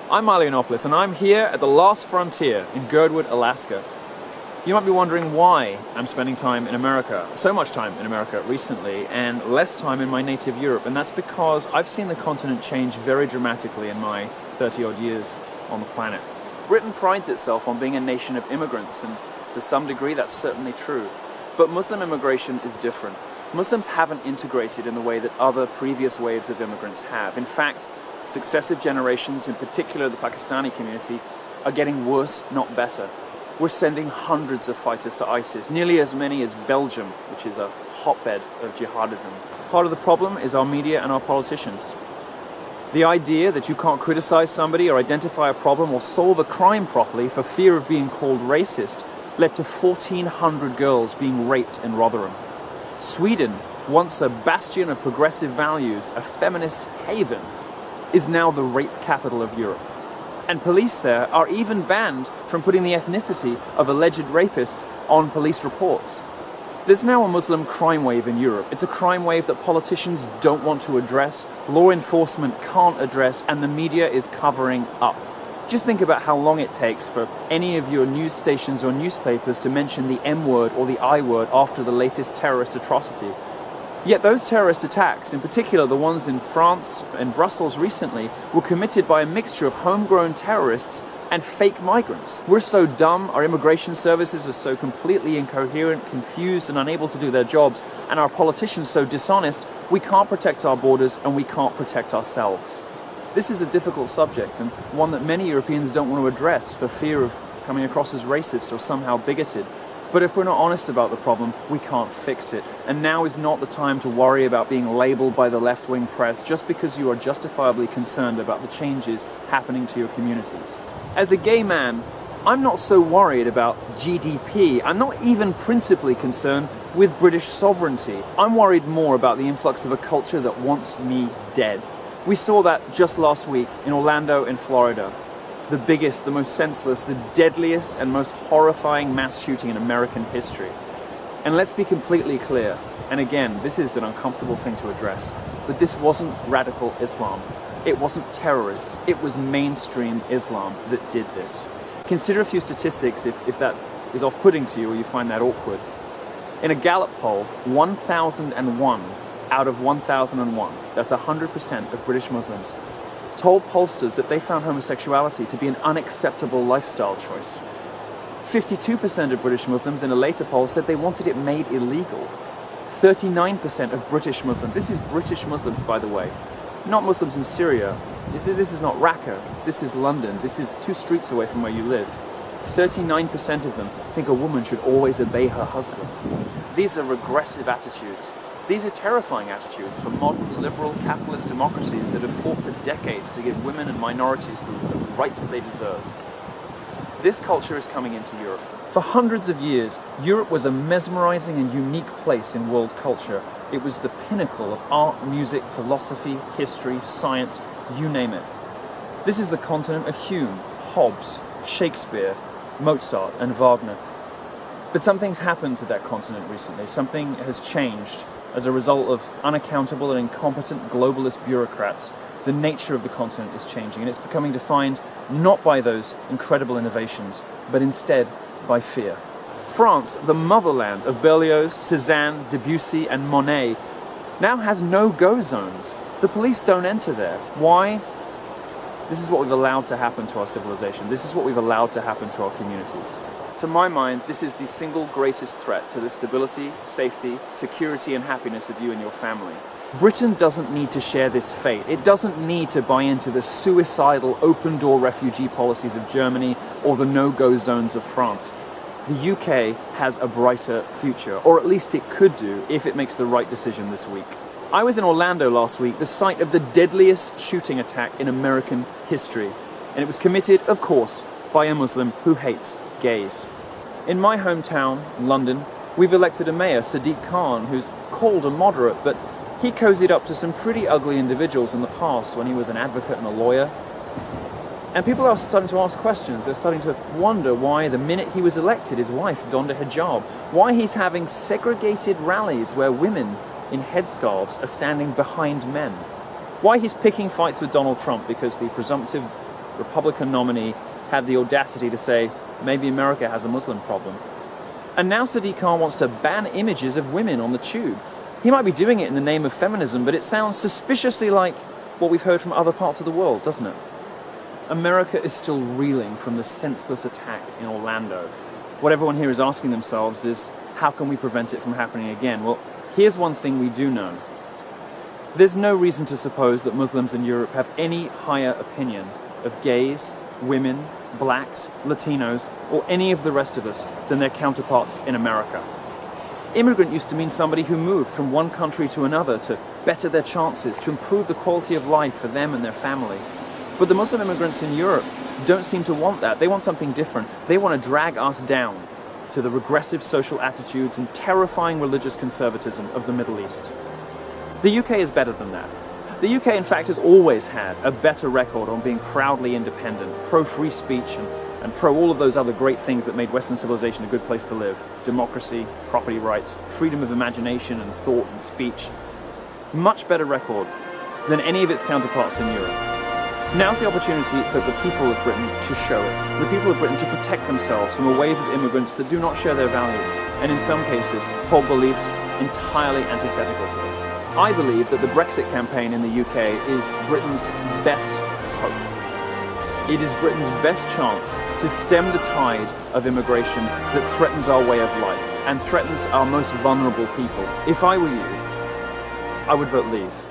I'm Milo, and I'm here at the last frontier in Girdwood, Alaska. You might be wondering why I'm spending time in America, so much time in America recently, and less time in my native Europe, and that's because I've seen the continent change very dramatically in my 30-odd years on the planet. Britain prides itself on being a nation of immigrants, and to some degree that's certainly true. But Muslim immigration is different. Muslims haven't integrated in the way that other previous waves of immigrants have. In fact, successive generations, in particular the Pakistani community, are getting worse, not better. We're sending hundreds of fighters to ISIS, nearly as many as Belgium, which is a hotbed of jihadism. Part of the problem is our media and our politicians. The idea that you can't criticize somebody or identify a problem or solve a crime properly for fear of being called racist led to 1,400 girls being raped in Rotherham. Sweden, once a bastion of progressive values, a feminist haven, is now the rape capital of Europe. And police there are even banned from putting the ethnicity of alleged rapists on police reports. There's now a Muslim crime wave in Europe. It's a crime wave that politicians don't want to address, law enforcement can't address, and the media is covering up. Just think about how long it takes for any of your news stations or newspapers to mention the M word or the I word after the latest terrorist atrocity. Yet those terrorist attacks, in particular the ones in France and Brussels recently, were committed by a mixture of homegrown terrorists and fake migrants. We're so dumb, our immigration services are so completely incoherent, confused and unable to do their jobs, and our politicians so dishonest, we can't protect our borders and we can't protect ourselves. This is a difficult subject and one that many Europeans don't want to address for fear of coming across as racist or somehow bigoted. But if we're not honest about the problem, we can't fix it. And now is not the time to worry about being labeled by the left-wing press just because you are justifiably concerned about the changes happening to your communities. As a gay man, I'm not so worried about GDP. I'm not even principally concerned with British sovereignty. I'm worried more about the influx of a culture that wants me dead. We saw that just last week in Orlando in Florida. The biggest, the most senseless, the deadliest and most horrifying mass shooting in American history. And let's be completely clear, and again, this is an uncomfortable thing to address, but this wasn't radical Islam. It wasn't terrorists. It was mainstream Islam that did this. Consider a few statistics if that is off-putting to you or you find that awkward. In a Gallup poll, 1,001 out of 1,001, that's 100% of British Muslims, told pollsters that they found homosexuality to be an unacceptable lifestyle choice. 52% of British Muslims in a later poll said they wanted it made illegal. 39% of British Muslims, this is British Muslims by the way, not Muslims in Syria, this is not Raqqa, this is London, this is 2 streets away from where you live. 39% of them think a woman should always obey her husband. These are regressive attitudes. These are terrifying attitudes for modern liberal capitalist democracies that have fought for decades to give women and minorities the rights that they deserve. This culture is coming into Europe. For hundreds of years, Europe was a mesmerizing and unique place in world culture. It was the pinnacle of art, music, philosophy, history, science, you name it. This is the continent of Hume, Hobbes, Shakespeare, Mozart, and Wagner. But something's happened to that continent recently. Something has changed. As a result of unaccountable and incompetent globalist bureaucrats, the nature of the continent is changing, and it's becoming defined not by those incredible innovations, but instead by fear. France, the motherland of Berlioz, Cézanne, Debussy, and Monet, now has no-go zones. The police don't enter there. Why? This is what we've allowed to happen to our civilization. This is what we've allowed to happen to our communities. To my mind, this is the single greatest threat to the stability, safety, security and happiness of you and your family. Britain doesn't need to share this fate. It doesn't need to buy into the suicidal open-door refugee policies of Germany or the no-go zones of France. The UK has a brighter future, or at least it could do if it makes the right decision this week. I was in Orlando last week, the site of the deadliest shooting attack in American history, and it was committed, of course, by a Muslim who hates gays. In my hometown, London, we've elected a mayor, Sadiq Khan, who's called a moderate, but he cozied up to some pretty ugly individuals in the past when he was an advocate and a lawyer. And people are starting to ask questions. They're starting to wonder why the minute he was elected, his wife donned a hijab. Why he's having segregated rallies where women in headscarves are standing behind men. Why he's picking fights with Donald Trump because the presumptive Republican nominee had the audacity to say, maybe America has a Muslim problem. And now Sadiq Khan wants to ban images of women on the tube. He might be doing it in the name of feminism, but it sounds suspiciously like what we've heard from other parts of the world, doesn't it? America is still reeling from the senseless attack in Orlando. What everyone here is asking themselves is, how can we prevent it from happening again? Well, here's one thing we do know. There's no reason to suppose that Muslims in Europe have any higher opinion of gays, women, blacks, Latinos, or any of the rest of us than their counterparts in America. Immigrant used to mean somebody who moved from one country to another to better their chances, to improve the quality of life for them and their family. But the Muslim immigrants in Europe don't seem to want that. They want something different. They want to drag us down to the regressive social attitudes and terrifying religious conservatism of the Middle East. The UK is better than that. The UK, in fact, has always had a better record on being proudly independent, pro-free speech, and pro all of those other great things that made Western civilization a good place to live. Democracy, property rights, freedom of imagination and thought and speech. Much better record than any of its counterparts in Europe. Now's the opportunity for the people of Britain to show it. The people of Britain to protect themselves from a wave of immigrants that do not share their values, and in some cases hold beliefs entirely antithetical to them. I believe that the Brexit campaign in the UK is Britain's best hope. It is Britain's best chance to stem the tide of immigration that threatens our way of life and threatens our most vulnerable people. If I were you, I would vote Leave.